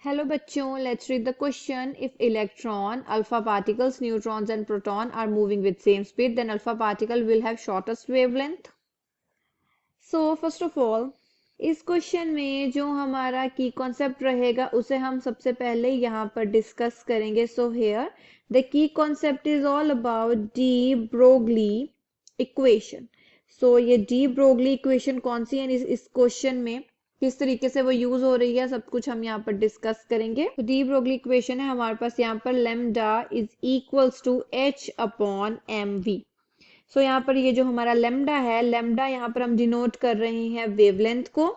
Hello बच्चों, let's read the question. If electron, alpha particles, neutrons and proton are moving with same speed, then alpha particle will have shortest wavelength. So first of all, इस question में जो हमारा की concept रहेगा उसे हम सबसे पहले यहाँ पर डिस्कस करेंगे. So here the key concept is all about de Broglie equation. So ये डी ब्रोगली इक्वेशन कौन सी है, इस क्वेश्चन में किस तरीके से वो यूज हो रही है, सब कुछ हम यहाँ पर डिस्कस करेंगे. तो डी ब्रोगली इक्वेशन है हमारे पास यहाँ पर lambda is equals to H upon M V. So यहाँ पर ये जो हमारा लेमडा है, लेमडा यहाँ पर हम डिनोट कर रहे हैं वेवलेंथ को.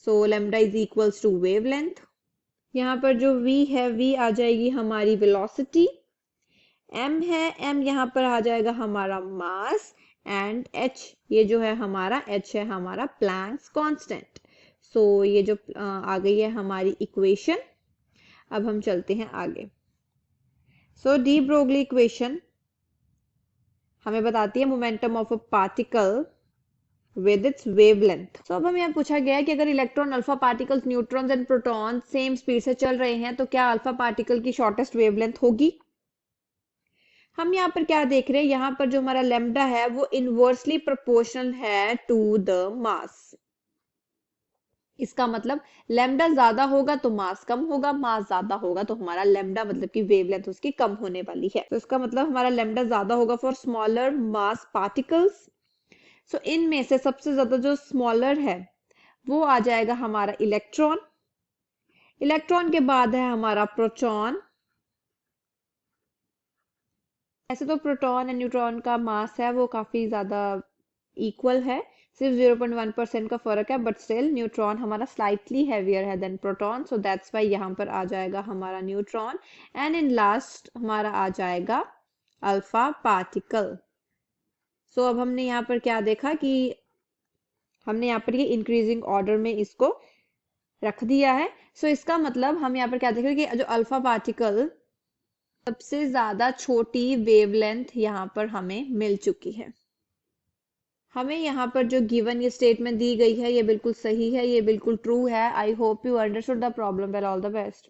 So lambda is equals to wavelength. यहाँ पर जो v है, v आ जाएगी हमारी वेलोसिटी. m है, m यहाँ पर आ जाएगा हमारा मास. एंड h, ये जो है हमारा h है हमारा प्लैंक्स कांस्टेंट. सो ये जो आ गई है हमारी इक्वेशन. अब हम चलते हैं आगे. सो डी ब्रोगली इक्वेशन हमें बताती है momentum of a particle with its wavelength. तो अब हमें यहाँ पूछा गया है कि अगर electron, alpha particles, neutrons and proton same speed से चल रहे हैं तो क्या अल्फा पार्टिकल की शॉर्टेस्ट वेवलेंथ होगी. हम यहाँ पर क्या देख रहे हैं, यहाँ पर जो हमारा लेमडा है वो इनवर्सली प्रोपोर्शनल है टू द मास. इसका मतलब लेमडा ज्यादा होगा तो मास कम होगा, मास ज्यादा होगा तो हमारा लेमडा मतलब कि वेवलेंथ उसकी कम होने वाली है. तो इसका मतलब हमारा लेमडा ज्यादा होगा फॉर स्मॉलर मास पार्टिकल्स. सो इनमें से सबसे ज्यादा जो स्मॉलर है वो आ जाएगा हमारा इलेक्ट्रॉन. इलेक्ट्रॉन के बाद है हमारा प्रोटॉन. ऐसे तो प्रोटॉन एंड न्यूट्रॉन का मास है वो काफी ज्यादा इक्वल है, सिर्फ 0.1% का फर्क है, बट स्टिल न्यूट्रॉन हमारा स्लाइटली हैवियर है than proton. So that's why यहाँ पर आ जाएगा हमारा न्यूट्रॉन. एंड इन लास्ट हमारा आ जाएगा अल्फा पार्टिकल. सो अब हमने यहाँ पर क्या देखा कि हमने यहाँ पर ये इंक्रीजिंग ऑर्डर में इसको रख दिया है. सो इसका मतलब हम यहाँ पर क्या देख रहे हैं कि जो अल्फा पार्टिकल सबसे ज्यादा छोटी वेवलेंथ यहाँ पर हमें मिल चुकी है. हमें यहाँ पर जो गिवन ये स्टेटमेंट दी गई है ये बिल्कुल सही है, ये बिल्कुल ट्रू है. I hope you understood the problem well. All the best.